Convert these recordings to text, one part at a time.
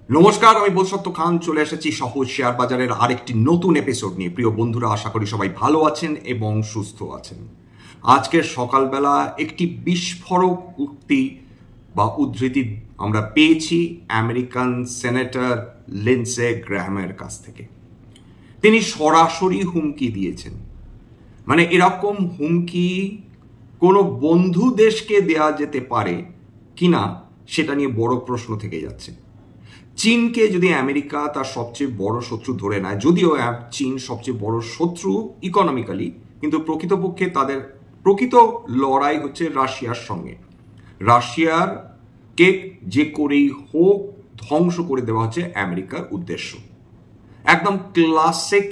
নমস্কার, আমি বোধসত্ত্ব খান চলে এসেছি সহজ শেয়ার বাজারের আরেকটি নতুন এপিসোড নিয়ে। প্রিয় বন্ধুরা, আশা করি সবাই ভালো আছেন এবং সুস্থ আছেন। আজকের সকালবেলা একটি বিস্ফোরক উক্তি বা উদ্ধৃতি আমরা পেয়েছি আমেরিকান সেনেটর লিন্ডসে গ্র্যাহামের কাছ থেকে। তিনি সরাসরি হুমকি দিয়েছেন, মানে এরকম হুমকি কোনো বন্ধু দেশকে দেয়া যেতে পারে কিনা সেটা নিয়ে বড় প্রশ্ন থেকে যাচ্ছে। চীনকে যদি আমেরিকা তার সবচেয়ে বড় শত্রু ধরে নেয়, যদিও চীন সবচেয়ে বড় শত্রু ইকোনমিক্যালি, কিন্তু প্রকৃতপক্ষে তাদের প্রকৃত লড়াই হচ্ছে রাশিয়ার সঙ্গে। রাশিয়ারকে যে করেই হোক ধ্বংস করে দেওয়া হচ্ছে আমেরিকার উদ্দেশ্য। একদম ক্লাসিক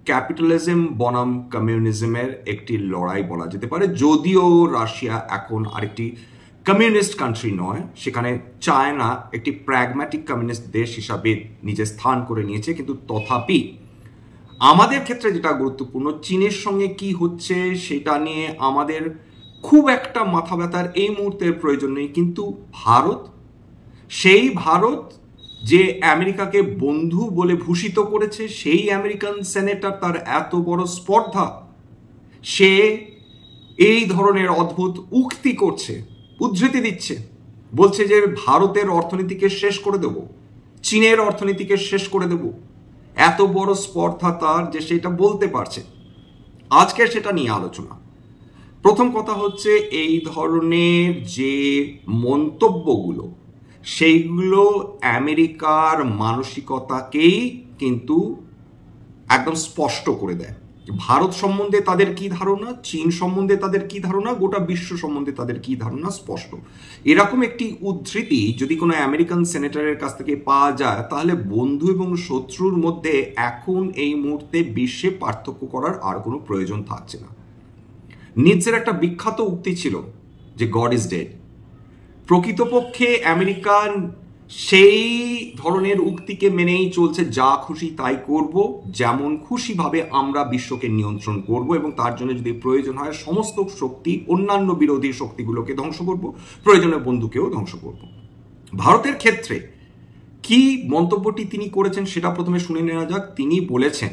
ক্যাপিটালিজম বনাম কমিউনিজমের একটি লড়াই বলা যেতে পারে, যদিও রাশিয়া এখন আরেকটি কমিউনিস্ট কান্ট্রি নয়, সেখানে চায়না একটি প্র্যাগম্যাটিক কমিউনিস্ট দেশ হিসাবে নিজের স্থান করে নিয়েছে। কিন্তু তথাপি আমাদের ক্ষেত্রে যেটা গুরুত্বপূর্ণ, চীনের সঙ্গে কি হচ্ছে সেটা নিয়ে আমাদের খুব একটা মাথা ব্যথার এই মুহূর্তের প্রয়োজন নেই। কিন্তু ভারত, সেই ভারত যে আমেরিকাকে বন্ধু বলে ভূষিত করেছে, সেই আমেরিকান সেনেটর, তার এত বড় স্পর্ধা, সে এই ধরনের অদ্ভুত উক্তি করছে, উদ্ধৃতি দিচ্ছে, বলছে যে ভারতের অর্থনীতিকে শেষ করে দেব, চীনের অর্থনীতিকে শেষ করে দেব। এত বড় স্পর্ধা তার যে সেটা বলতে পারছে। আজকে সেটা নিয়ে আলোচনা। প্রথম কথা হচ্ছে, এই ধরনের যে মন্তব্যগুলো, সেইগুলো আমেরিকার মানসিকতাকেই কিন্তু একদম স্পষ্ট করে দেয়। ভারত সম্বন্ধে তাদের কি ধারণা, চীন সম্বন্ধে তাদের কি ধারণা, গোটা বিশ্ব সম্বন্ধে তাদের কি ধারণা স্পষ্ট। এরকম একটি উদ্ধৃতি যদি কোনো আমেরিকান সেনেটরের কাছ থেকে পাওয়া যায়, তাহলে বন্ধু এবং শত্রুর মধ্যে এখন এই মুহূর্তে বিশ্বে পার্থক্য করার আর কোনো প্রয়োজন থাকছে না। নিটসের একটা বিখ্যাত উক্তি ছিল যে গড ইজ ডেড। প্রকৃতপক্ষে আমেরিকান সেই ধরনের উক্তিকে মেনেই চলছে, যা খুশি তাই করব, যেমন খুশিভাবে আমরা বিশ্বকে নিয়ন্ত্রণ করব, এবং তার জন্য যদি প্রয়োজন হয় সমস্ত শক্তি, অন্যান্য বিরোধী শক্তিগুলোকে ধ্বংস করব, প্রয়োজনে বন্ধুকেও ধ্বংস করব। ভারতের ক্ষেত্রে কি মন্তব্যটি তিনি করেছেন সেটা প্রথমে শুনে নেওয়া যাক। তিনি বলেছেন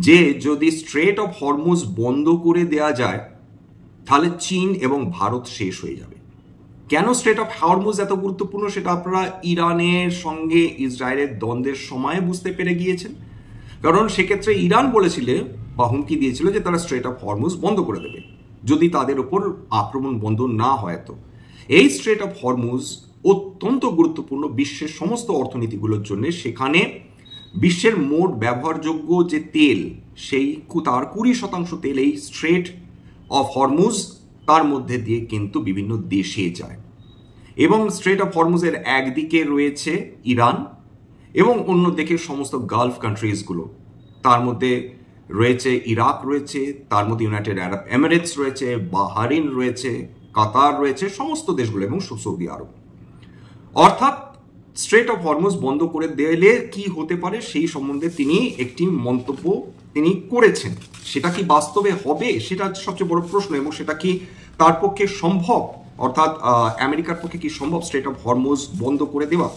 যে যদি স্ট্রেট অফ হরমুজ বন্ধ করে দেয়া যায়, তাহলে চীন এবং ভারত শেষ হয়ে যাবে। কেন স্ট্রেট অফ হরমুজ এত গুরুত্বপূর্ণ সেটা আপনারা ইরানের সঙ্গে ইসরায়েলের দ্বন্দ্বের সময় বুঝতে পেরে গিয়েছেন। কারণ সেক্ষেত্রে ইরান বলেছিল বা হুমকি দিয়েছিল যে তারা স্ট্রেট অফ হরমুজ বন্ধ করে দেবে যদি তাদের উপর আক্রমণ বন্ধ না হয়। তো এই স্ট্রেট অফ হরমুজ অত্যন্ত গুরুত্বপূর্ণ বিশ্বের সমস্ত অর্থনীতিগুলোর জন্য। সেখানে বিশ্বের মোট ব্যবহারযোগ্য যে তেল, সেই তার 20% তেল এই স্ট্রেট অফ হরমুজ তার মধ্যে দিয়ে কিন্তু বিভিন্ন দেশে যায়। এবং স্ট্রেট অফ হরমুজের একদিকে রয়েছে ইরান এবং অন্যদিকে সমস্ত গালফ কান্ট্রিজগুলো, তার মধ্যে রয়েছে ইরাক, রয়েছে তার মধ্যে ইউনাইটেড আরব এমিরেটস রয়েছে, বাহারিন রয়েছে, কাতার রয়েছে, সমস্ত দেশগুলো এবং সৌদি আরব। অর্থাৎ স্ট্রেট অফ হরমুজ বন্ধ করে দিলে কি হতে পারে সেই সম্বন্ধে তিনি একটি মন্তব্য তিনি করেছেন। সেটা কি বাস্তবে হবে সেটা সবচেয়ে বড় প্রশ্ন, এবং সেটা কি তার পক্ষে সম্ভব, অর্থাৎ আমেরিকার পক্ষে কি সম্ভব স্ট্রেট অফ হরমুজ বন্ধ করে দেওয়া।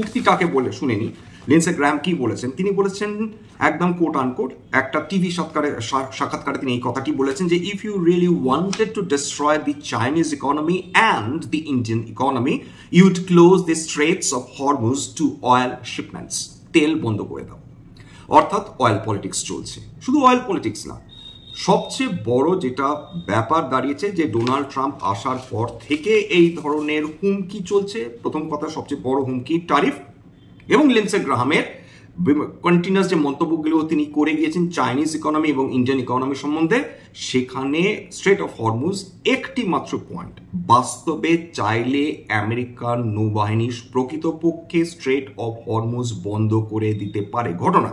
উক্তি কাকে বলে শুনেনি। লিন্ডসে গ্র্যাহাম কি বলেছেন, তিনি বলেছেন একদম কোট আনকোট, একটা টিভি সাক্ষাৎকারে তিনি এই কথাটি বলেছেন যে if you really wanted to destroy the Chinese economy and the Indian economy, you'd close the straits of Hormuz to oil shipments. তেল বন্ধ করে দাও। অর্থাৎ অয়েল পলিটিক্স চলছে। শুধু অয়েল পলিটিক্স না, সবচেয়ে বড় যেটা ব্যাপার দাঁড়িয়েছে যে ডোনাল্ড ট্রাম্প আসার পর থেকে এই ধরনের হুমকি চলছে। প্রথম কথা, সবচেয়ে বড় হুমকি ট্যারিফ, এবং লিন্ডসে গ্রাহামের কন্টিনিউয়াস যে মন্তব্যগুলো তিনি করে গিয়েছেন চাইনিজ ইকোনমি এবং ইন্ডিয়ান ইকোনমি সম্বন্ধে, সেখানে স্ট্রেট অফ হরমুজ একটি মাত্র পয়েন্ট। বাস্তবে চাইলে আমেরিকান নৌবাহিনী প্রকৃতপক্ষে স্ট্রেট অফ হরমুজ বন্ধ করে দিতে পারে, ঘটনা।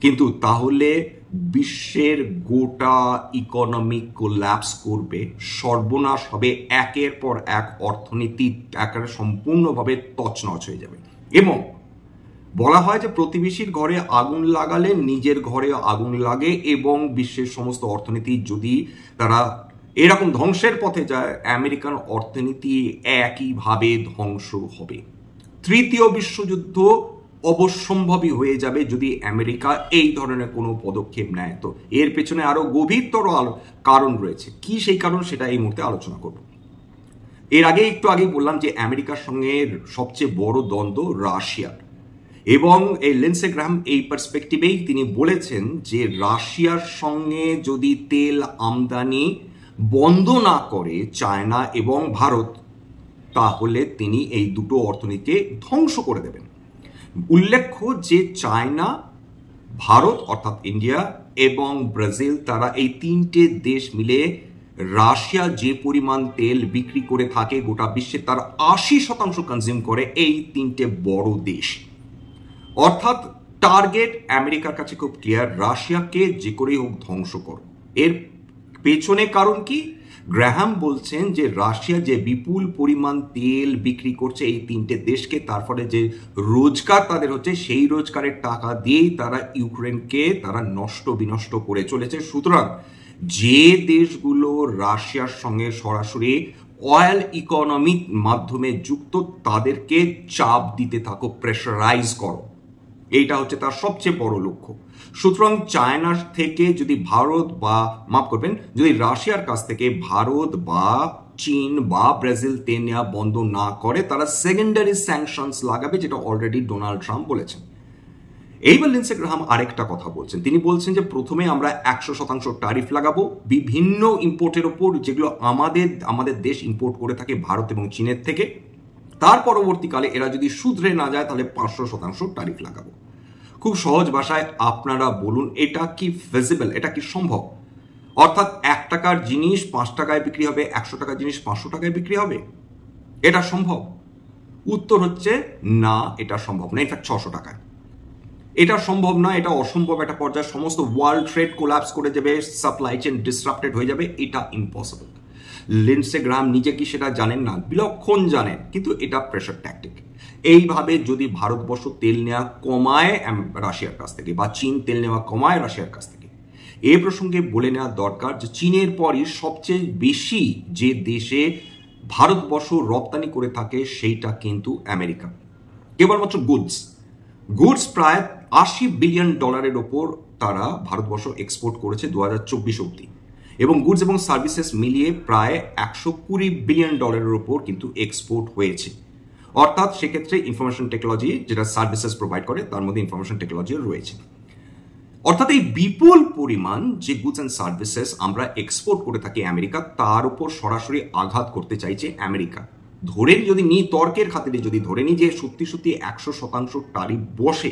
কিন্তু তাহলে বিশ্বের গোটা ইকোনমি কোল্যাপস করবে, সর্বনাশ হবে, একের পর এক অর্থনীতি একেবারে সম্পূর্ণভাবে তছনছ হয়ে যাবে। এবং বলা হয় যে প্রতিবেশীর ঘরে আগুন লাগালে নিজের ঘরে আগুন লাগে, এবং বিশ্বের সমস্ত অর্থনীতি যদি তারা এরকম ধ্বংসের পথে যায়, আমেরিকান অর্থনীতি একইভাবে ধ্বংস হবে। তৃতীয় বিশ্বযুদ্ধ অবশ্যম্ভাবী হয়ে যাবে যদি আমেরিকা এই ধরনের কোনো পদক্ষেপ নেয়। তো এর পেছনে আরো গভীরতর কারণ রয়েছে। কি সেই কারণ সেটা এই মুহূর্তে আলোচনা করব। এর আগে একটু আগেই বললাম যে আমেরিকার সঙ্গে সবচেয়ে বড় দ্বন্দ্ব রাশিয়ার, এবং এই লিন্ডসে গ্রাহাম এই পার্সপেক্টিভেই তিনি বলেছেন যে রাশিয়ার সঙ্গে যদি তেল আমদানি বন্ধ না করে চায়না এবং ভারত, তাহলে তিনি এই দুটো অর্থনীতিকে ধ্বংস করে দেবেন। উল্লেখ্য যে চায়না, ভারত অর্থাৎ ইন্ডিয়া এবং ব্রাজিল, তারা এই তিনটে দেশ মিলে রাশিয়া যে পরিমাণ তেল বিক্রি করে থাকে গোটা বিশ্বে তার 80% কনজিউম করে এই তিনটে বড় দেশ। অর্থাৎ টার্গেট আমেরিকার কাছে খুব ক্লিয়ার, রাশিয়াকে যে করেই হোক ধ্বংস করো। এর পেছনে কারণ কি? গ্রাহাম বলছেন যে রাশিয়া যে বিপুল পরিমাণ তেল বিক্রি করছে এই তিনটে দেশকে, তার ফলে যে রোজগার তাদের হচ্ছে সেই রোজগারের টাকা দিয়েই তারা ইউক্রেনকে তারা নষ্ট বিনষ্ট করে চলেছে। সুতরাং যে দেশগুলো রাশিয়ার সঙ্গে সরাসরি অয়েল ইকোনমির মাধ্যমে যুক্ত তাদেরকে চাপ দিতে থাকো, প্রেশারাইজ করো, এইটা হচ্ছে তার সবচেয়ে বড় লক্ষ্য। সুতরাং চায়নার থেকে যদি ভারত বা মাফ করবেন যদি রাশিয়ার কাছ থেকে ভারত বা চীন বা ব্রাজিল তেল নেওয়া বন্ধ না করে তারা সেকেন্ডারি স্যাংশনস লাগাবে, যেটা অলরেডি ডোনাল্ড ট্রাম্প বলেছেন। এইবার লিন্ডসে গ্রাহাম আরেকটা কথা বলছেন, তিনি বলছেন যে প্রথমে আমরা 100% ট্যারিফ লাগাবো বিভিন্ন ইম্পোর্টের ওপর যেগুলো আমাদের দেশ ইম্পোর্ট করে থাকে ভারত এবং চীনের থেকে। তার পরবর্তীকালে এরা যদি শুধরে না যায় তাহলে 500% ট্যারিফ লাগাবো। খুব সহজ ভাষায় আপনারা বলুন এটা কি ফিজিবল, এটা কি সম্ভব? অর্থাৎ 1 টাকার জিনিস 5 টাকায় বিক্রি হবে, 100 টাকার জিনিস 500 টাকায় বিক্রি হবে, এটা সম্ভব? উত্তর হচ্ছে না, এটা সম্ভব না। ইনফ্যাক্ট 600 টাকায় এটা সম্ভব না, এটা অসম্ভব। একটা পর্যায়ে সমস্ত ওয়ার্ল্ড ট্রেড কোলাপস করে যাবে, সাপ্লাই চেইন ডিসরাপ্টেড হয়ে যাবে, এটা ইম্পসিবল। লিন্ডসে গ্রাহাম নিজে কি সেটা জানেন না? বিলক্ষণ জানেন, কিন্তু এটা প্রেশার ট্যাকটিক। এইভাবে যদি ভারতবর্ষ তেল নেওয়া কমায় রাশিয়ার কাছ থেকে বা চীন তেল নেওয়া কমায় রাশিয়ার কাছ থেকে, এই প্রসঙ্গে বলে নেওয়া দরকার যে চীনের পরই সবচেয়ে বেশি যে দেশে ভারতবর্ষ রপ্তানি করে থাকে সেইটা কিন্তু আমেরিকা। কেবলমাত্র গুডস প্রায় $80 বিলিয়ন ওপর তারা ভারতবর্ষ এক্সপোর্ট করেছে 2024 অবধি, এবং গুডস এবং সার্ভিসেস মিলিয়ে প্রায় $120 বিলিয়ন ওপর কিন্তু এক্সপোর্ট হয়েছে। অর্থাৎ সেক্ষেত্রে ইনফরমেশন টেকনোলজি যেটা সার্ভিসেস প্রোভাইড করে তার মধ্যে ইনফরমেশন টেকনোলজিও রয়েছে। অর্থাৎ এই বিপুল পরিমাণ যে গুডস অ্যান্ড সার্ভিসেস আমরা এক্সপোর্ট করে থাকি আমেরিকা, তার উপর সরাসরি আঘাত করতে চাইছে আমেরিকা। ধরে যদি নিই, তর্কের খাতিরে যদি ধরে নিই যে সত্যি 100% ট্যারিফ বসে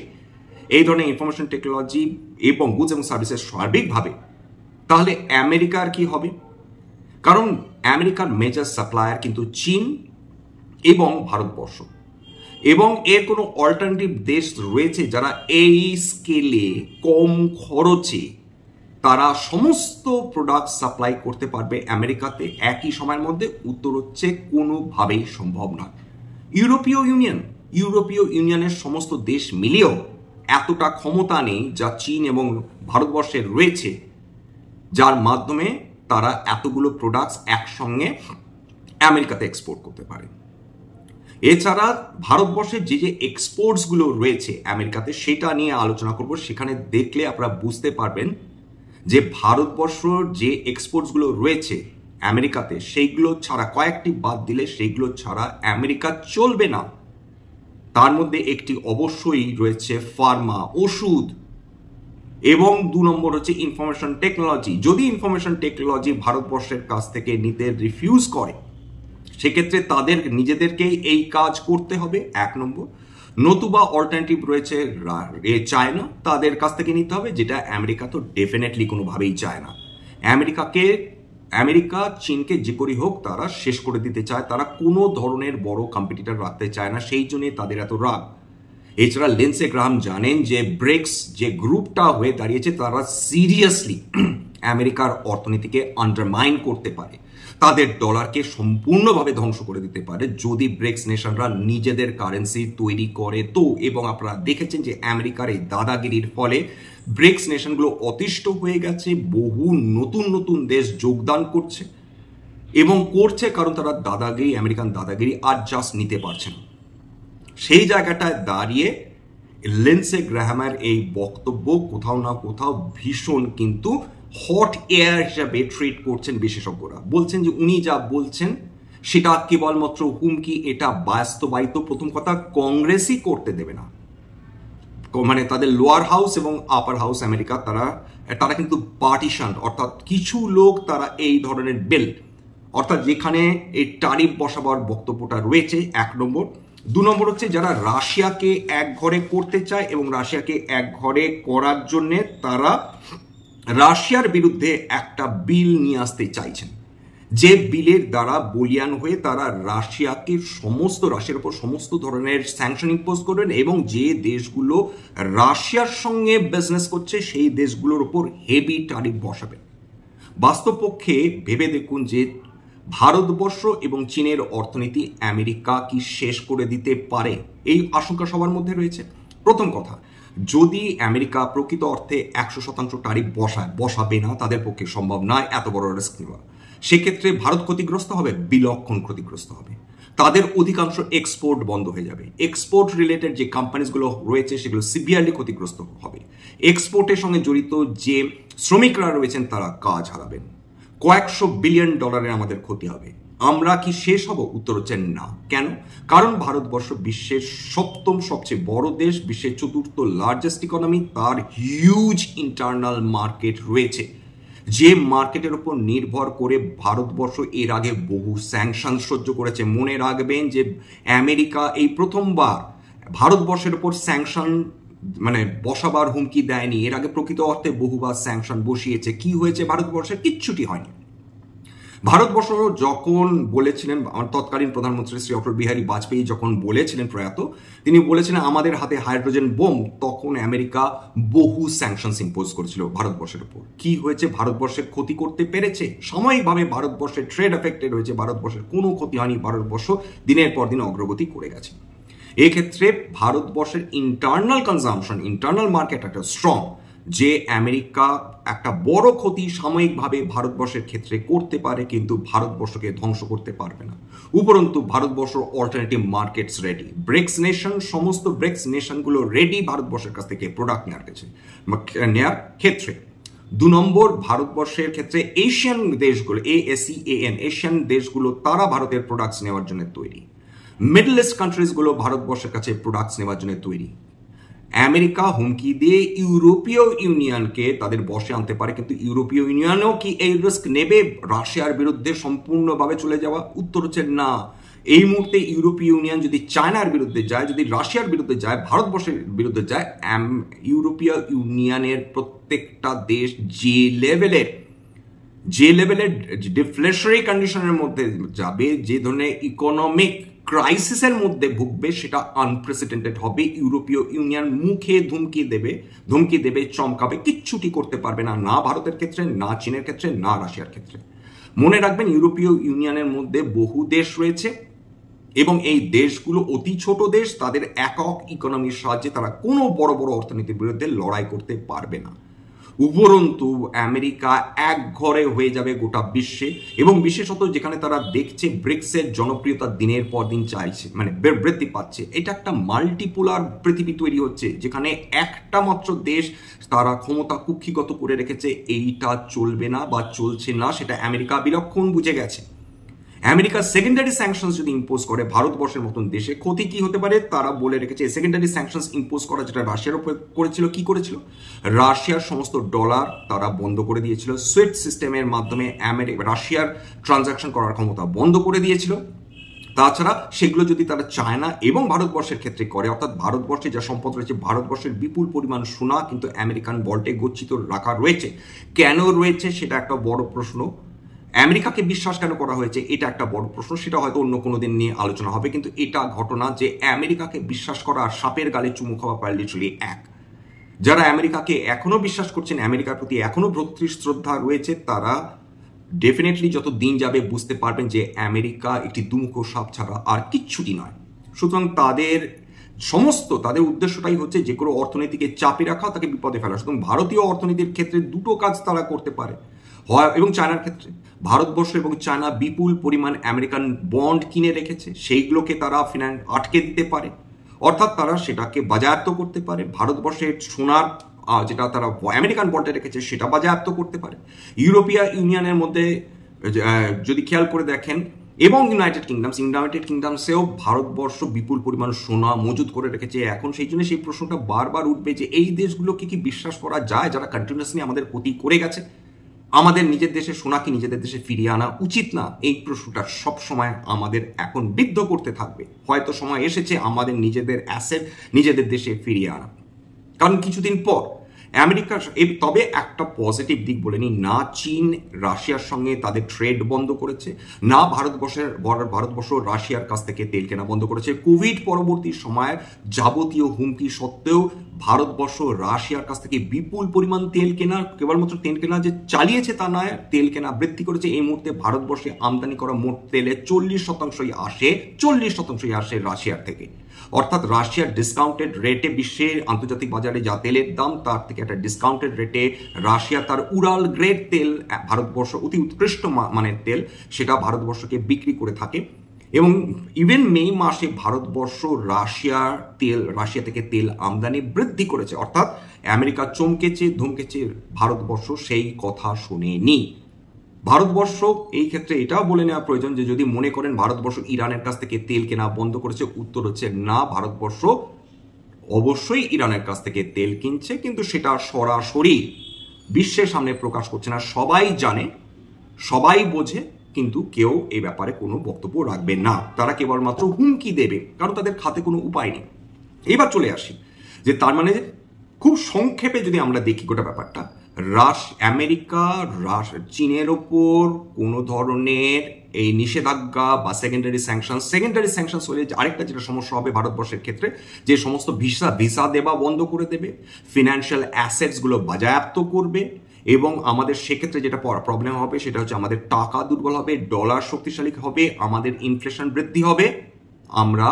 এই ধরনের ইনফরমেশন টেকনোলজি এবং গুডস এবং সার্ভিসেস সার্বিকভাবে, তাহলে আমেরিকার কি হবে? কারণ আমেরিকার মেজর সাপ্লায়ার কিন্তু চীন এবং ভারতবর্ষ, এবং এর কোনো অল্টারনেটিভ দেশ রয়েছে যারা এই স্কেলে কম খরচে তারা সমস্ত প্রোডাক্ট সাপ্লাই করতে পারবে আমেরিকাতে একই সময়ের মধ্যে? উত্তর হচ্ছে কোনোভাবেই সম্ভব নয়। ইউরোপীয় ইউনিয়নের সমস্ত দেশ মিলিয়েও এতটা ক্ষমতা নেই যা চীন এবং ভারতবর্ষের রয়েছে, যার মাধ্যমে তারা এতগুলো প্রোডাক্টস একসঙ্গে আমেরিকাতে এক্সপোর্ট করতে পারে। এছাড়া ভারতবর্ষের যে এক্সপোর্টসগুলো রয়েছে আমেরিকাতে সেটা নিয়ে আলোচনা করব। সেখানে দেখলে আপনারা বুঝতে পারবেন যে ভারতবর্ষর যে এক্সপোর্টসগুলো রয়েছে আমেরিকাতে সেইগুলো ছাড়া, কয়েকটি বাদ দিলে সেইগুলো ছাড়া আমেরিকা চলবে না। তার মধ্যে একটি অবশ্যই রয়েছে ফার্মা, ওষুধ, এবং 2 নম্বর হচ্ছে ইনফরমেশন টেকনোলজি। যদি ইনফরমেশন টেকনোলজি ভারতবর্ষের কাছ থেকে নিতে রিফিউজ করে সেক্ষেত্রে তাদের নিজেদেরকেই এই কাজ করতে হবে 1 নম্বর। নতুবা অল্টারনেটিভ রয়েছে চায়না, তাদের কাছ থেকে নিতে হবে, যেটা আমেরিকা তো ডেফিনেটলি কোনোভাবেই চায় না। আমেরিকা চীনকে যে করেই হোক তারা শেষ করে দিতে চায়, তারা কোনো ধরনের বড় কম্পিটিটর রাখতে চায় না, সেই জন্যই তাদের এত রাগ। এছাড়া লিন্ডসে গ্রাহাম জানেন যে ব্রিক্স যে গ্রুপটা হয়ে দাঁড়িয়েছে তারা সিরিয়াসলি আমেরিকার অর্থনীতিকে আন্ডারমাইন করতে পারে, তাদের ডলারকে সম্পূর্ণভাবে ধ্বংস করে দিতে পারে যদি ব্রিক্স নেশনরা নিজেদের কারেন্সি তৈরি করে তো। এবং আপনারা দেখেছেন যে আমেরিকার এই দাদাগিরির ফলে ব্রিক্স নেশনগুলো অতিষ্ঠ হয়ে গেছে, বহু নতুন নতুন দেশ যোগদান করছে এবং করছে কারণ তারা আমেরিকান দাদাগিরি আর জাস্ট নিতে পারছে না। সেই জায়গাটায় দাঁড়িয়ে লিন্ডসে গ্রাহামের এই বক্তব্য কোথাও না কোথাও ভীষণ কিন্তু হট এয়ার হিসাবে ট্রিট করছেন বিশেষজ্ঞরা। বলছেন যে উনি যা বলছেন সেটা কেবলমাত্র হুমকি, এটা বাস্তবায়িত প্রথম কথা কংগ্রেসই করতে দেবে না। মানে তাদের লোয়ার হাউস এবং আপার হাউস আমেরিকা তারা কিন্তু পার্টিশন, অর্থাৎ কিছু লোক তারা এই ধরনের বিল, অর্থাৎ যেখানে এই ট্যারিফ বসাবার বক্তব্যটা রয়েছে, 1 নম্বর। 2 নম্বর হচ্ছে যারা রাশিয়াকে এক ঘরে করতে চায় এবং রাশিয়াকে এক ঘরে করার জন্য তারা রাশিয়ার বিরুদ্ধে একটা বিল নিয়ে আসতে চাইছেন, যে বিলের দ্বারা বলিয়ান হয়ে তারা রাশিয়ার উপর সমস্ত ধরনের স্যাংশন ইম্পোজ করবেন এবং যে দেশগুলো রাশিয়ার সঙ্গে বিজনেস করছে সেই দেশগুলোর উপর হেভি ট্যারিফ বসাবেন। বাস্তবপক্ষে ভেবে দেখুন যে ভারতবর্ষ এবং চীনের অর্থনীতি আমেরিকা কি শেষ করে দিতে পারে, এই আশঙ্কা সবার মধ্যে রয়েছে। প্রথম কথা, যদি আমেরিকা প্রকৃত অর্থে 100% ট্যারিফ বসাবে না, তাদের পক্ষে সম্ভব নয় এত বড় রিস্ক নেওয়া। সেক্ষেত্রে ভারত ক্ষতিগ্রস্ত হবে, বিলক্ষণ ক্ষতিগ্রস্ত হবে। তাদের অধিকাংশ এক্সপোর্ট বন্ধ হয়ে যাবে। এক্সপোর্ট রিলেটেড যে কোম্পানিজগুলো রয়েছে সেগুলো সিভিয়ারলি ক্ষতিগ্রস্ত হবে। এক্সপোর্টের সঙ্গে জড়িত যে শ্রমিকরা রয়েছেন তারা কাজ হারাবেন। কয়েকশো বিলিয়ন ডলারের আমাদের ক্ষতি হবে। আমরা কি শেষ হব? উত্তর হচ্ছে না। কেন? কারণ ভারতবর্ষ বিশ্বের 7ম সবচেয়ে বড় দেশ, বিশ্বের 4র্থ লার্জেস্ট ইকোনমি, তার হিউজ ইন্টারনাল মার্কেট রয়েছে, যে মার্কেটের উপর নির্ভর করে ভারতবর্ষ এর আগে বহু স্যাংশন সহ্য করেছে। মনে রাখবেন যে আমেরিকা এই প্রথমবার ভারতবর্ষের উপর স্যাংশন বসাবার হুমকি দেয়নি, এর আগে প্রকৃত অর্থে বহুবার স্যাংশন বসিয়েছে। কি হয়েছে? ভারতবর্ষের কিচ্ছুটি হয়নি। ভারতবর্ষ যখন বলেছিলেন, তৎকালীন প্রধানমন্ত্রী শ্রী অটল বিহারী বাজপেয়ী যখন বলেছিলেন প্রয়াত, তিনি বলেছিলেন আমাদের হাতে হাইড্রোজেন বোম, তখন আমেরিকা বহু স্যাংশনস ইম্পোজ করেছিল ভারতবর্ষের উপর। কি হয়েছে? ভারতবর্ষের ক্ষতি করতে পেরেছে। সাময়িকভাবে ভারতবর্ষের ট্রেড এফেক্টেড হয়েছে, ভারতবর্ষের কোনো ক্ষতি হয়নি। ভারতবর্ষ দিনের পর দিন অগ্রগতি করে গেছে। এক্ষেত্রে ভারতবর্ষের ইন্টারনাল কনজাম্পশন, ইন্টারনাল মার্কেট একটা স্ট্রং, যে আমেরিকা একটা বড় ক্ষতি সাময়িকভাবে ভারতবর্ষের ক্ষেত্রে করতে পারে, কিন্তু ভারতবর্ষকে ধ্বংস করতে পারবে না। উপরন্তু Bharatvarsha alternative markets ready. BRICS nation, সমস্ত ব্রিক্স নেশনগুলো রেডি ভারতবর্ষের কাছ থেকে প্রোডাক্ট নেওয়ার ক্ষেত্রে। 2 নম্বর, ভারতবর্ষের ক্ষেত্রে এশিয়ান দেশগুলো, ASEAN, এশিয়ান দেশগুলো তারা ভারতের প্রোডাক্টস নেওয়ার জন্য তৈরি। মিডল ইস্ট কান্ট্রিজগুলো ভারতবর্ষের কাছে প্রোডাক্টস নেওয়ার জন্য তৈরি। আমেরিকা হুমকি দিয়ে ইউরোপীয় ইউনিয়নকে তাদের বশে আনতে পারে, কিন্তু ইউরোপীয় ইউনিয়নও কি এই রিস্ক নেবে রাশিয়ার বিরুদ্ধে সম্পূর্ণভাবে চলে যাওয়া? উত্তর হচ্ছে না। এই মুহূর্তে ইউরোপীয় ইউনিয়ন যদি চায়নার বিরুদ্ধে যায়, যদি রাশিয়ার বিরুদ্ধে যায়, ভারতবর্ষের বিরুদ্ধে যায়, ইউরোপীয় ইউনিয়নের প্রত্যেকটা দেশ যে লেভেলের ডিফ্লেশনারি কন্ডিশনের মধ্যে যাবে, যে ধরনের ইকোনমিক ক্রাইসিসের মধ্যে ভুগবে, সেটা আনপ্রেসিডেন্টেড হবে। ইউরোপীয় ইউনিয়ন মুখে ধমকি দেবে, চমকাবে, কিচ্ছুটি করতে পারবে না, না ভারতের ক্ষেত্রে, না চীনের ক্ষেত্রে, না রাশিয়ার ক্ষেত্রে। মনে রাখবেন ইউরোপীয় ইউনিয়নের মধ্যে বহু দেশ রয়েছে এবং এই দেশগুলো অতি ছোট দেশ, তাদের একক ইকোনমির সাহায্যে তারা কোনো বড় বড় অর্থনীতির বিরুদ্ধে লড়াই করতে পারবে না। উপরন্তু আমেরিকা এক ঘরে হয়ে যাবে গোটা বিশ্বে, এবং বিশেষত যেখানে তারা দেখছে ব্রিক্সের জনপ্রিয়তা দিনের পর দিন চাইছে, বৃদ্ধি পাচ্ছে। এটা একটা মাল্টিপোলার পৃথিবী তৈরি হচ্ছে, যেখানে একটা মাত্র দেশ তারা ক্ষমতা কুক্ষিগত করে রেখেছে। এইটা চলবে না বা চলছে না, সেটা আমেরিকা বিলক্ষণ বুঝে গেছে। আমেরিকা সেকেন্ডারি স্যাংশনস যদি ইম্পোজ করে ভারতবর্ষের মতন দেশে, ক্ষতি কি হতে পারে তারা বলে রেখেছে। সেকেন্ডারি স্যাংশনস ইম্পোজ করা যেটা রাশিয়ার উপর করেছিল, কি করেছিল? রাশিয়ার সমস্ত ডলার তারা বন্ধ করে দিয়েছিল। সুইফট সিস্টেমের মাধ্যমে রাশিয়ার ট্রানজাকশন করার ক্ষমতা বন্ধ করে দিয়েছিল। তাছাড়া সেগুলো যদি তারা চায়না এবং ভারতবর্ষের ক্ষেত্রে করে, অর্থাৎ ভারতবর্ষে যা সম্পদ রয়েছে, ভারতবর্ষের বিপুল পরিমাণ সোনা কিন্তু আমেরিকান ভল্টে গচ্ছিত রাখা রয়েছে। কেন রয়েছে সেটা একটা বড় প্রশ্ন। আমেরিকাকে বিশ্বাস কেন করা হয়েছে এটা একটা বড় প্রশ্ন, সেটা হয়তো অন্য কোনো দিন নিয়ে আলোচনা হবে। কিন্তু এটা ঘটনা যে আমেরিকাকে বিশ্বাস করা আর সাপের গালে চুমু খাওয়া প্রায় লিটারালি এক। যারা আমেরিকাকে এখনো বিশ্বাস করছেন, আমেরিকার প্রতি এখনো ভক্তি শ্রদ্ধা রয়েছে, তারা ডেফিনেটলি যত দিন যাবে বুঝতে পারবেন যে আমেরিকা একটি দুমুখো সাপ ছাড়া আর কিচ্ছুটি নয়। সুতরাং তাদের উদ্দেশ্যটাই হচ্ছে যে কোনো অর্থনীতিকে চাপে রাখা, তাকে বিপদে ফেলা। সুতরাং ভারতীয় অর্থনীতির ক্ষেত্রে দুটো কাজ তারা করতে পারে, হয় এবং চায়নার ক্ষেত্রে ভারতবর্ষ এবং চায়না বিপুল পরিমাণ আমেরিকান বন্ড কিনে রেখেছে, সেইগুলোকে তারা আটকে দিতে পারে। অর্থাৎ তারা সেটাকে বাজেয়াপ্ত করতে পারে, ভারতবর্ষের সোনার যেটা তারা আমেরিকান বন্ডে রেখেছে সেটা বাজেয়াপ্ত করতে পারে। ইউরোপীয় ইউনিয়নের মধ্যে যদি খেয়াল করে দেখেন, এবং ইউনাইটেড কিংডমসেও ভারতবর্ষ বিপুল পরিমাণ সোনা মজুদ করে রেখেছে। এখন সেই জন্য সেই প্রশ্নটা বারবার উঠবে যে এই দেশগুলোকে কি বিশ্বাস করা যায় যারা কন্টিনিউয়াসলি আমাদের ক্ষতি করে গেছে? আমাদের নিজের দেশে সোনা কি নিজেদের দেশে ফিরিয়ে আনা উচিত না? এই প্রশ্নটা সব সময় আমাদের এখন বিদ্ধ করতে থাকবে। হয়তো সময় এসেছে আমাদের নিজেদের অ্যাসেট নিজেদের দেশে ফিরিয়ে আনা, কারণ কিছুদিন পর আমেরিকার, তবে একটা পজিটিভ দিক বলে নি, না চীন রাশিয়ার সঙ্গে তাদের ট্রেড বন্ধ করেছে, না ভারতবর্ষ রাশিয়ার কাছ থেকে তেল কেনা বন্ধ করেছে। কোভিড পরবর্তী সময়ের যাবতীয় হুমকি সত্ত্বেও ভারতবর্ষ রাশিয়ার কাছ থেকে বিপুল পরিমাণ তেল কেনা, কেবলমাত্র তেল কেনা যে চালিয়েছে তা নয়, তেল কেনা বৃদ্ধি করেছে। এই মুহূর্তে ভারতবর্ষে আমদানি করা মোট তেলের 40% আসে রাশিয়ার থেকে। অর্থাৎ রাশিয়ার ডিসকাউন্টেড রেটে বিশ্বের আন্তর্জাতিক বাজারে যা তেলের দাম তার থেকে একটা ডিসকাউন্টেড রেটে রাশিয়া তার উরাল গ্রেড তেল, ভারতবর্ষ অতি উৎকৃষ্ট মানের তেল, সেটা ভারতবর্ষকে বিক্রি করে থাকে। এবং ইভেন মে মাসে ভারতবর্ষ রাশিয়া থেকে তেল আমদানি বৃদ্ধি করেছে। অর্থাৎ আমেরিকা চমকেছে ধমকেছে, ভারতবর্ষ সেই কথা শোনেনি। ভারতবর্ষ এই ক্ষেত্রে এটাও বলে নেওয়া প্রয়োজন যে যদি মনে করেন ভারতবর্ষ ইরানের কাছ থেকে তেল কেনা বন্ধ করেছে, উত্তর হচ্ছে না, ভারতবর্ষ অবশ্যই ইরানের কাছ থেকে তেল কিনছে, কিন্তু সেটা সরাসরি বিশ্বের সামনে প্রকাশ করছে না। সবাই জানে, সবাই বোঝে, কিন্তু কেউ এই ব্যাপারে কোনো বক্তব্য রাখবে না। তারা কেবলমাত্র হুমকি দেবে, কারণ তাদের হাতে কোনো উপায় নেই। এইবার চলে আসি যে তার মানে খুব সংক্ষেপে যদি আমরা দেখি গোটা ব্যাপারটা, আমেরিকা চীনের ওপর কোনো ধরনের এই নিষেধাজ্ঞা বা সেকেন্ডারি স্যাংশনস হলে আরেকটা যেটা সমস্যা হবে ভারতবর্ষের ক্ষেত্রে, যে সমস্ত ভিসা দেওয়া বন্ধ করে দেবে, ফিনান্সিয়াল অ্যাসেটসগুলো বাজেয়াপ্ত করবে, এবং আমাদের সেক্ষেত্রে যেটা প্রবলেম হবে সেটা হচ্ছে আমাদের টাকা দুর্বল হবে, ডলার শক্তিশালী হবে, আমাদের ইনফ্লেশন বৃদ্ধি হবে। আমরা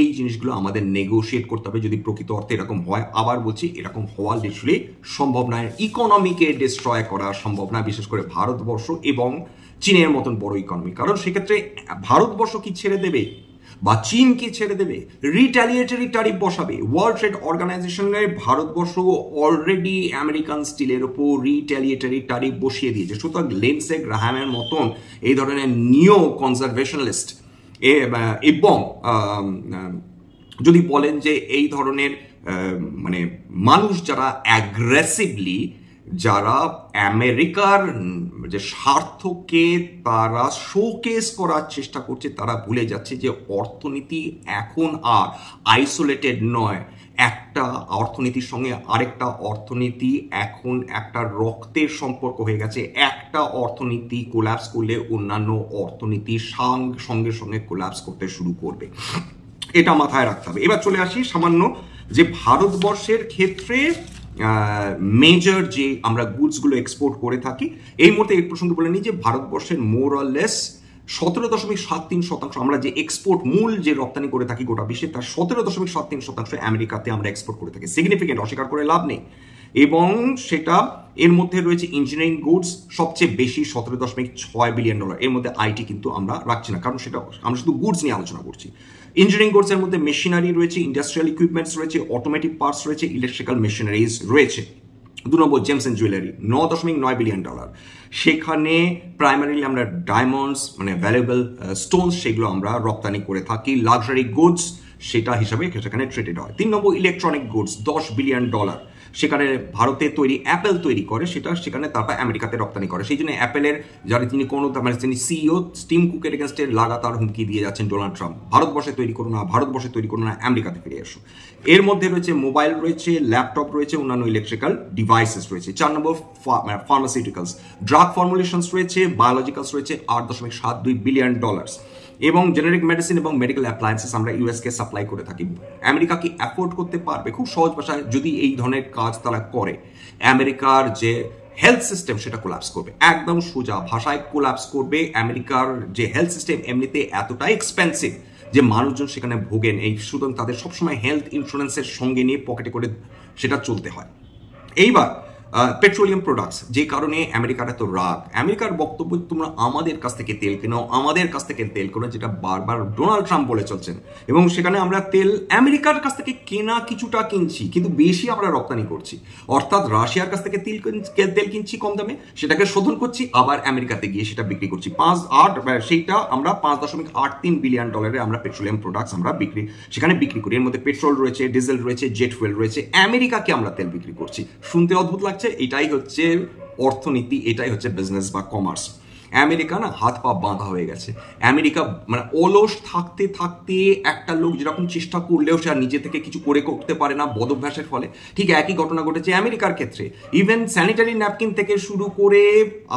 এই জিনিসগুলো আমাদের নেগোশিয়েট করতে হবে যদি প্রকৃত অর্থে এরকম হয়। আবার বলছি, এরকম হওয়া লিটারালি সম্ভব নয়, ইকোনমিকে ডিস্ট্রয় করা সম্ভব না, বিশেষ করে ভারতবর্ষ এবং চীনের মতন বড় ইকোনমি। কারণ সেক্ষেত্রে ভারতবর্ষ কি ছেড়ে দেবে বা চীন কি ছেড়ে দেবে? রিটালিয়েটরি ট্যারিফ বসাবে। ওয়ার্ল্ড ট্রেড অর্গানাইজেশনের ভারতবর্ষ অলরেডি আমেরিকান স্টিলের উপর রিটালিয়েটরি ট্যারিফ বসিয়ে দিয়েছে। সুতরাং লিন্ডসে গ্রাহামের মতন এই ধরনের নিও কনজারভেশনালিস্ট এবং যদি বলেন যে এই ধরনের মানে মানুষ যারা অ্যাগ্রেসিভলি, যারা আমেরিকার যে স্বার্থকে তারা শোকেস করার চেষ্টা করছে, তারা ভুলে যাচ্ছে যে অর্থনীতি এখন আর আইসোলেটেড নয়। একটা অর্থনীতির সঙ্গে আরেকটা অর্থনীতি এখন একটা রক্তের সম্পর্ক হয়ে গেছে। একটা অর্থনীতি কোল্যাপস করলে অন্যান্য অর্থনীতি সঙ্গে সঙ্গে কোল্যাপস করতে শুরু করবে, এটা মাথায় রাখতে হবে। এবার চলে আসি সামান্য যে ভারতবর্ষের ক্ষেত্রে মেজর যে আমরা গুডসগুলো এক্সপোর্ট করে থাকি। এই মুহূর্তে এই প্রসঙ্গে বলে নিই যে ভারতবর্ষের মোর অর লেস 17.73% আমরা যে এক্সপোর্ট মূল যে রপ্তানি করে থাকি গোটা বিশ্বে, তার 17.73% আমেরিকাতে আমরা এক্সপোর্ট করে থাকি। সিগনিফিকেন্ট, অস্বীকার করে লাভ নেই। এবং সেটা এর মধ্যে রয়েছে ইঞ্জিনিয়ারিং গুডস সবচেয়ে বেশি $17.6 বিলিয়ন। এর মধ্যে আইটি কিন্তু আমরা রাখছি না, কারণ সেটা আমরা শুধু গুডস নিয়ে আলোচনা করছি। ইঞ্জিনিয়ারিং গুডসের মধ্যে মেশিনারি রয়েছে, ইন্ডাস্ট্রিয়াল ইকুইপমেন্টস রয়েছে, অটোমেটিভ পার্টস রয়েছে, ইলেকট্রিক্যাল মেশিনারিজ রয়েছে। 2 নম্বর জেমস অ্যান্ড জুয়েলারি $9.9 বিলিয়ন। সেখানে প্রাইমারিলি আমরা ডায়মন্ডস মানে ভ্যালুয়েবল স্টোনস সেগুলো আমরা রপ্তানি করে থাকি। লাক্সারি গুডস সেটা হিসাবে সেখানে ট্রেডেড হয়। 3 নম্বর ইলেকট্রনিক গুডস $10 বিলিয়ন। সেখানে ভারতে তৈরি অ্যাপেল তৈরি করে, সেখানে তারপর আমেরিকাতে রপ্তানি করে। সেই জন্য অ্যাপেলের যারা তিনি তিনি সিইও টিম কুকের এগেনস্টে লাগাতার হুমকি দিয়ে যাচ্ছেন ডোনাল্ড ট্রাম্প, ভারতবর্ষে তৈরি করো না, ভারতবর্ষে তৈরি করো না, আমেরিকাতে ফিরে এসো। এর মধ্যে রয়েছে মোবাইল রয়েছে, ল্যাপটপ রয়েছে, অন্যান্য ইলেকট্রিক্যাল ডিভাইসেস রয়েছে। 4 নম্বর ফার্মাসিউটিক্যালস, ড্রাগ ফর্মুলেশনস রয়েছে, বায়োলজিক্যালস রয়েছে $8.72 বিলিয়ন। এবং জেনারিক মেডিসিন এবং মেডিকেল অ্যাপ্লায়েন্সেস আমরা ইউএসকে সাপ্লাই করে থাকি। আমেরিকা কি অ্যাফোর্ড করতে পারবে? খুব সহজ ভাষায় যদি এই ধরনের কাজ তারা করে, আমেরিকার যে হেলথ সিস্টেম সেটা কোল্যাপস করবে, একদম সোজা ভাষায় কোল্যাপস করবে। আমেরিকার যে হেলথ সিস্টেম এমনিতে এতটাই এক্সপেন্সিভ যে মানুষজন সেখানে ভোগেন, এই সুতরাং তাদের সবসময় হেলথ ইন্স্যুরেন্সের সঙ্গে নিয়ে পকেটে করে সেটা চলতে হয়। এইবার পেট্রোলিয়াম প্রোডাক্টস, যে কারণে আমেরিকার এত রাগ। আমেরিকার বক্তব্য, তোমরা আমাদের কাছ থেকে তেল কেনো, আমাদের কাছ থেকে তেল কেনো, যেটা বারবার ডোনাল্ড ট্রাম্প বলে চলছেন। এবং সেখানে আমরা তেল আমেরিকার কাছ থেকে কেনা কিছুটা কিনছি, কিন্তু বেশি আমরা রপ্তানি করছি। অর্থাৎ রাশিয়ার কাছ থেকে তেল কিনছি কম দামে, সেটাকে শোধন করছি, আবার আমেরিকাতে গিয়ে সেটা বিক্রি করছি। সেইটা আমরা $5.83 বিলিয়ন আমরা পেট্রোলিয়াম প্রোডাক্টস আমরা সেখানে বিক্রি করি। এর মধ্যে পেট্রোল রয়েছে, ডিজেল রয়েছে, জেট ফুয়েল রয়েছে। আমেরিকাকে আমরা তেল বিক্রি করছি। শুনতে অদ্ভুত লাগছে, এটাই হচ্ছে অর্থনীতি, এটাই হচ্ছে বিজনেস বা কমার্স। আমেরিকা না হাত পা বাঁধা হয়ে গেছে। আমেরিকা মানে অলস থাকতে থাকতে একটা লোক যেরকম চেষ্টা করলেও সে আর নিজে থেকে কিছু করতে পারে না বদভ্যাসের ফলে। ঠিক একই ঘটনা ঘটেছে আমেরিকার ক্ষেত্রে। ইভেন স্যানিটারি ন্যাপকিন থেকে শুরু করে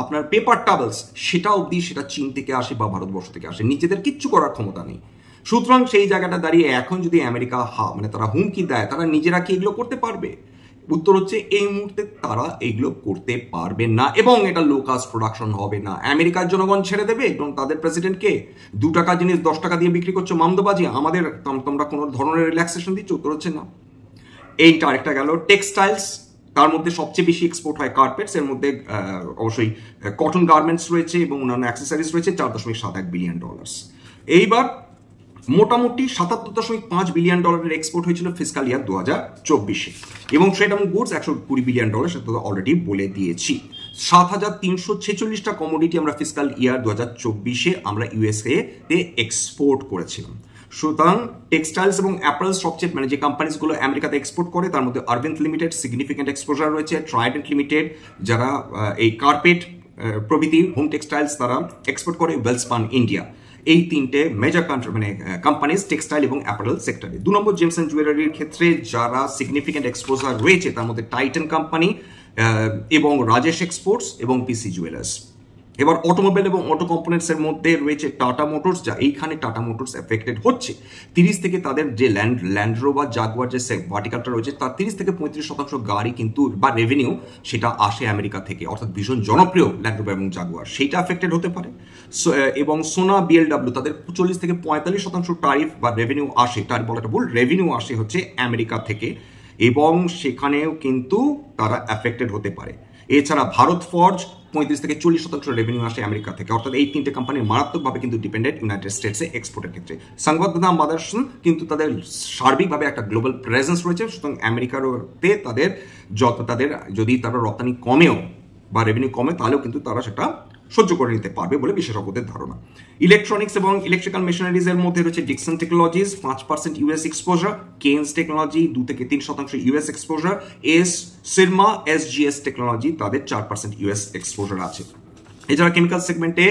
আপনার পেপার টাওয়েলস, সেটা অবধি সেটা চীন থেকে আসে বা ভারতবর্ষ থেকে আসে, নিজেদের কিচ্ছু করার ক্ষমতা নেই। সুতরাং সেই জায়গাটা দাঁড়িয়ে এখন যদি আমেরিকা মানে তারা হুমকি দেয়, তারা নিজেরা কি এগুলো করতে পারবে? উত্তর হচ্ছে এই মুহূর্তে তারা এগুলো করতে পারবে না, এবং এটা লো কাস্ট প্রোডাকশন হবে না। আমেরিকার জনগণ ছেড়ে দেবে এবং তাদের প্রেসিডেন্টকে 2 টাকা জিনিস 10 টাকা দিয়ে বিক্রি করছো মামদোবাজি, আমাদের তোমরা কোনো ধরনের রিল্যাক্সেশন দিচ্ছ? উত্তর হচ্ছে না। এইটা আরেকটা গেল। টেক্সটাইলস, তার মধ্যে সবচেয়ে বেশি এক্সপোর্ট হয় কার্পেটস, এর মধ্যে অবশ্যই কটন গার্মেন্টস রয়েছে এবং অন্যান্য অ্যাক্সেসরিজ রয়েছে, $4.71 বিলিয়ন। এইবার মোটামুটি $77.5 বিলিয়ন এক্সপোর্ট হয়েছিল ফিসকাল ইয়ার 2024-এ, এবং ট্রেড এবং গুডস $120 বিলিয়ন, সেটা তো অলরেডি বলে দিয়েছি। 7,346টা কমোডিটি আমরা ফিসকাল ইয়ার 2024-এ আমরা ইউএসএ তে এক্সপোর্ট করেছিলাম। সুতরাং টেক্সটাইলস এবং অ্যাপারেলস সবচেয়ে মানে যে কোম্পানিজগুলো আমেরিকাতে এক্সপোর্ট করে, তার মধ্যে আরবিন্দ লিমিটেড সিগনিফিকেন্ট এক্সপোজার রয়েছে, ট্রাইডেন্ট লিমিটেড যারা এই কার্পেট প্রভৃতি হোম টেক্সটাইলস তারা এক্সপোর্ট করে, ওয়েলস্পান ইন্ডিয়া। এই তিনটে মেজর মানে কোম্পানিজ টেক্সটাইল এবং অ্যাপারেল সেক্টরে। 2 নম্বর জেমস অ্যান্ড জুয়েলারির ক্ষেত্রে যারা সিগনিফিকেন্ট এক্সপোজার রয়েছে, তার মধ্যে টাইটান কোম্পানি এবং রাজেশ এক্সপোর্টস এবং পিসি জুয়েলার্স। এবার অটোমোবাইল এবং অটো কম্পোনেন্টস এর মধ্যে রয়েছে টাটা মোটরস, যা এইখানে টাটা মোটরস এফেক্টেড হচ্ছে। 30 থেকে তাদের যে ল্যান্ড রোভার জাগুয়ার যে ভার্টিকালটা রয়েছে, তার 30 থেকে 35% গাড়ি কিন্তু বা রেভিনিউ সেটা আসে আমেরিকা থেকে, অর্থাৎ ভীষণ জনপ্রিয় ল্যান্ড রোভার এবং জাগুয়ার, সেইটা এফেক্টেড হতে পারে। এবং সোনা বিএলডাব্লিউ তাদের 40 থেকে 45% টারিফ বা রেভিনিউ আসে, টারিফ বলাটা ভুল, রেভিনিউ আসে হচ্ছে আমেরিকা থেকে, এবং সেখানেও কিন্তু তারা এফেক্টেড হতে পারে। এছাড়া ভারত ফর্জ 35 থেকে 40% রেভিনিউ আসে আমেরিকা থেকে, অর্থাৎ এই তিনটে কোম্পানি মারাত্মকভাবে কিন্তু ডিপেন্ডেন্ট ইউনাইটেড স্টেটসে এক্সপোর্টের ক্ষেত্রে। সংবাদদাতা মাদারসন কিন্তু তাদের সার্বিকভাবে একটা গ্লোবাল প্রেজেন্স রয়েছে, সুতরাং আমেরিকাতে তাদের যদি তারা রপ্তানি কমেও বা রেভিনিউ কমে, তাহলেও কিন্তু তারা সেটা সহ্য করে নিতে পারবে বলে বিশেষজ্ঞদের ধারণা। ইলেকট্রনিক্স এবং ইলেকট্রিক্যাল মেশিনারিজ এর মধ্যে রয়েছে Dixon Technologies 5% US exposure, Kaynes Technology 2 থেকে 3% US exposure, Syrma SGS Technology তাদের 4% ইউএস এক্সপোজার আছে। এছাড়া কেমিক্যাল সেগমেন্টে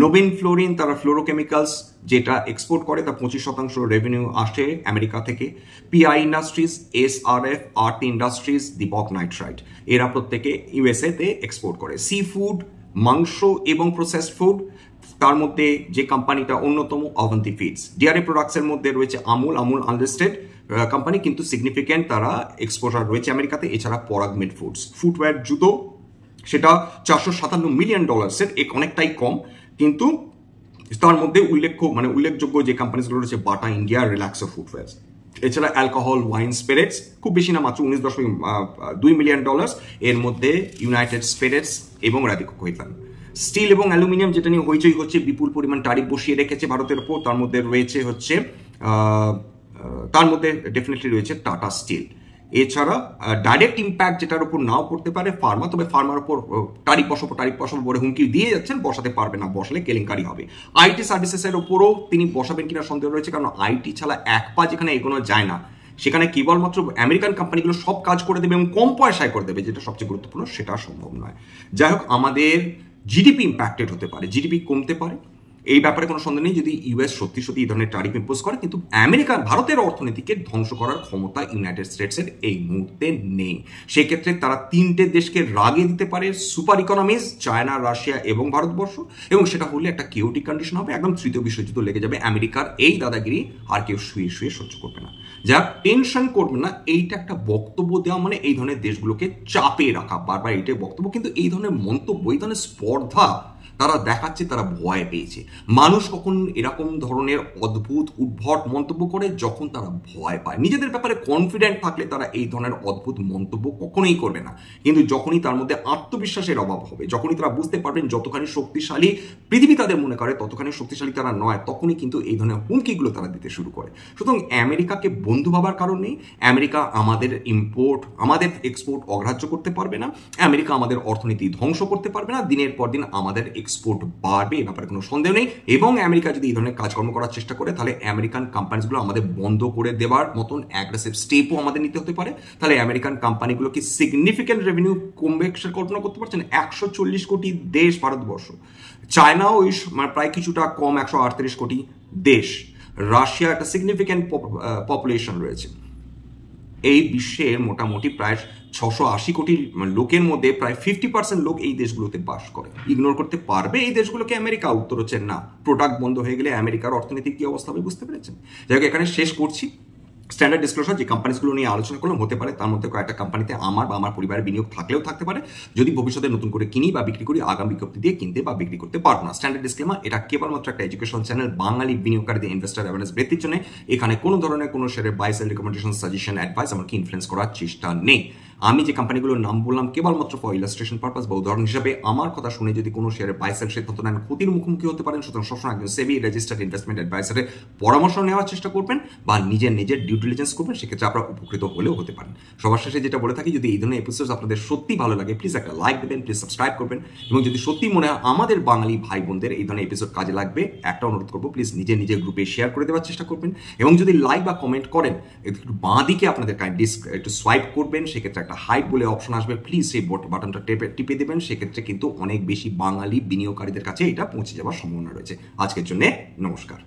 নবীন ফ্লোরিন, তারা ফ্লোরোকেমিক্যালস যেটা এক্সপোর্ট করে, তার 25% রেভিনিউ আসে আমেরিকা থেকে। PI industries, SRF, Aarti industries, Deepak nitrite, এরা প্রত্যেকে ইউএসএ তে এক্সপোর্ট করে। সি ফুড, মাংস এবং প্রসেসড ফুড, তার মধ্যে যে কোম্পানিটা অন্যতম অবন্তী ফিডস। ডিয়ারি প্রোডাক্টসের মধ্যে রয়েছে আমুল আনলিস্টেড কোম্পানি, কিন্তু সিগনিফিকেন্ট তারা এক্সপোজার রয়েছে আমেরিকাতে। এছাড়া পরাগ মিড ফুডস, ফুটওয়্যার জুতো, সেটা $457 মিলিয়ন, অনেকটাই কম, কিন্তু তার মধ্যে উল্লেখযোগ্য যে কোম্পানিগুলো রয়েছে বাটা ইন্ডিয়া, রিল্যাক্সো ফুটওয়্যার। এছাড়া অ্যালকোহল, ওয়াইন, স্পিরিটস খুব বেশি না, মাত্র $19.2 মিলিয়ন, এর মধ্যে ইউনাইটেড স্পিরিটস এবং রাধিকো কৈতান। স্টিল এবং অ্যালুমিনিয়াম, যেটা নিয়ে হইচই হচ্ছে, বিপুল পরিমাণ টারিফ বসিয়ে রেখেছে ভারতের উপর, তার মধ্যে রয়েছে ডেফিনেটলি রয়েছে টাটা স্টিল। এছাড়া ডাইরেক্ট ইম্প্যাক্ট যেটার উপর নাও পড়তে পারে ফার্মা, তবে ফার্মার উপর টারিফ বসাবো বলে হুমকি দিয়ে যাচ্ছেন, বসাতে পারবে না, বসালে কেলেঙ্কারি হবে। আইটি সার্ভিসেসের উপরও তিনি বসাবেন কিনা সন্দেহ রয়েছে, কারণ আইটি ছাড়া এক পা যেখানে এগোনো যায় না, সেখানে কেবলমাত্র আমেরিকান কোম্পানিগুলো সব কাজ করে দেবে এবং কম পয়সায় করে দেবে, যেটা সবচেয়ে গুরুত্বপূর্ণ, সেটা সম্ভব নয়। যাই হোক, আমাদের জিডিপি ইম্প্যাক্টেড হতে পারে, জিডিপি কমতে পারে, এই ব্যাপারে কোনো সন্দেহ নেই যদি ইউএস সত্যি এই ধরনের টারিফ ইম্পোজ করে, কিন্তু ভারতের অর্থনীতিকে ধ্বংস করার ক্ষমতা ইউনাইটেড স্টেটসের এই মুহূর্তে নেই। সেক্ষেত্রে তারা 3টে দেশকে রাগিয়ে দিতে পারে, সুপার ইকোনমিজ, চায়না, রাশিয়া এবং ভারতবর্ষ, এবং সেটা হলে একটা কেওটিক কন্ডিশন হবে, একদম তৃতীয় বিশ্বযুদ্ধ লেগে যাবে। আমেরিকার এই দাদাগিরি আর কেউ শুয়ে সহ্য করবে না, যা টেনশন করবে না। এইটা একটা বক্তব্য দেওয়া মানে এই ধরনের দেশগুলোকে চাপে রাখা, বারবার এইটাই বক্তব্য, কিন্তু এই ধরনের মন্তব্য, এই ধরনের স্পর্ধা তারা দেখাচ্ছে তারা ভয় পেয়েছে। মানুষ কখন এরকম ধরনের অদ্ভুত উদ্ভট মন্তব্য করে? যখন তারা ভয় পায়। নিজেদের ব্যাপারে কনফিডেন্ট থাকলে তারা এই ধরনের অদ্ভুত মন্তব্য কখনোই করবে না, কিন্তু যখনই তার মধ্যে আত্মবিশ্বাসের অভাব হবে, যখনই তারা বুঝতে পারবেন যতখানি শক্তিশালী পৃথিবী তাদের মনে করে ততখানি শক্তিশালী তারা নয়, তখনই কিন্তু এই ধরনের হুমকিগুলো তারা দিতে শুরু করে। সুতরাং আমেরিকাকে বন্ধু ভাবার কারণ নেই। আমেরিকা আমাদের ইম্পোর্ট আমাদের এক্সপোর্ট অগ্রাহ্য করতে পারবে না, আমেরিকা আমাদের অর্থনীতি ধ্বংস করতে পারবে না, দিনের পর দিন আমাদের এক্সপোর্ট বাড়বে, এ ব্যাপারে কোনো সন্দেহ নেই। এবং আমেরিকা যদি এই ধরনের কাজকর্ম করার চেষ্টা করে তাহলে আমেরিকান কোম্পানিগুলো আমাদের বন্ধ করে দেওয়ার মতন অ্যাগ্রেসিভ স্টেপও আমাদের নিতে হতে পারে। তাহলে আমেরিকান কোম্পানিগুলো কি সিগনিফিক্যান্ট রেভিনিউ কমবে সে কল্পনা করতে পারছেন? 140 কোটি দেশ ভারতবর্ষ, চায়নাও ওই প্রায় কিছুটা কম 138 কোটি দেশ, রাশিয়া একটা সিগনিফিক্যান্ট পপুলেশন রয়েছে। এই বিশ্বের মোটামুটি প্রায় 680 কোটি লোকের মধ্যে প্রায় 50% লোক এই দেশগুলোতে বাস করে। ইগনোর করতে পারবে এই দেশগুলোকে আমেরিকা? উত্তর হচ্ছে না। প্রোডাক্ট বন্ধ হয়ে গেলে আমেরিকার অর্থনৈতিক কি অবস্থা হবে বুঝতে পেরেছেন? যাই হোক, এখানে শেষ করছি। স্ট্যান্ডার্ড ডিসক্লোজার যে কোম্পানিগুলো নিয়ে আলোচনা করলাম, হতে পারে তার মধ্যে কয়েকটা কোম্পানিতে আমার বা আমার পরিবারের বিনিয়োগ থাকলেও থাকতে পারে। যদি ভবিষ্যতে নতুন করে কিনি বা বিক্রি করি, আগাম বিজ্ঞপ্তি দিয়ে কিনতে বা বিক্রি করতে পারবো না। স্ট্যান্ডার্ড ডিসক্লেমার, এটা কেবলমাত্র একটা এডুকেশন চ্যানেল, বাঙালি বিনিয়োগকারীদের ইনভেস্টার অ্যাওয়ারনেস বৃদ্ধির জন্য। এখানে কোনো ধরনের কোনো শেয়ারের buy sell recommendation, suggestion, advice এমনকি ইনফ্লুয়েন্স করার চেষ্টা নেই। আমি যে কোম্পানিগুলোর নাম বললাম কেবলমাত্র ফর ইলাস্ট্রেশন পারপাস বা উদাহরণ হিসাবে। আমার কথা শুনে যদি কোনো শেয়ারের বাই সেল সিদ্ধান্ত নেন, ক্ষতির মুখোমুখি হতে পারেন। সুতরাং সবসময় একজন সেবি রেজিস্টার্ড ইনভেস্টমেন্ট অ্যাডভাইসারের পরামর্শ নেওয়ার চেষ্টা করবেন বা নিজের ডিউ ডিলিজেন্স করবেন, সেক্ষেত্রে আপনারা উপকৃত হলেও হতে পারেন। সবার শেষে যেটা বলে থাকি, যদি এই ধরনের এপিসোড আপনাদের সত্যি ভালো লাগে, প্লিজ একটা লাইক দেবেন, প্লিজ সাবস্ক্রাইব করবেন। এবং যদি সত্যি মনে হয় আমাদের বাঙালি ভাই বোনদের এই ধরনের এপিসোড কাজে লাগবে, একটা অনুরোধ করবো, প্লিজ নিজের গ্রুপে শেয়ার করে দেওয়ার চেষ্টা করবেন। এবং যদি লাইক বা কমেন্ট করেন, একটু বাঁ দিকে আপনাদের একটু সোয়াইপ করবেন, সেক্ষেত্রে একটা হাইপ বলে অপশন আসবে, প্লিজ সেই বাটনটা টিপে দেবেন। সেক্ষেত্রে কিন্তু অনেক বেশি বাঙালি বিনিয়োগকারীদের কাছে এটা পৌঁছে যাওয়ার সম্ভাবনা রয়েছে। আজকের জন্য নমস্কার।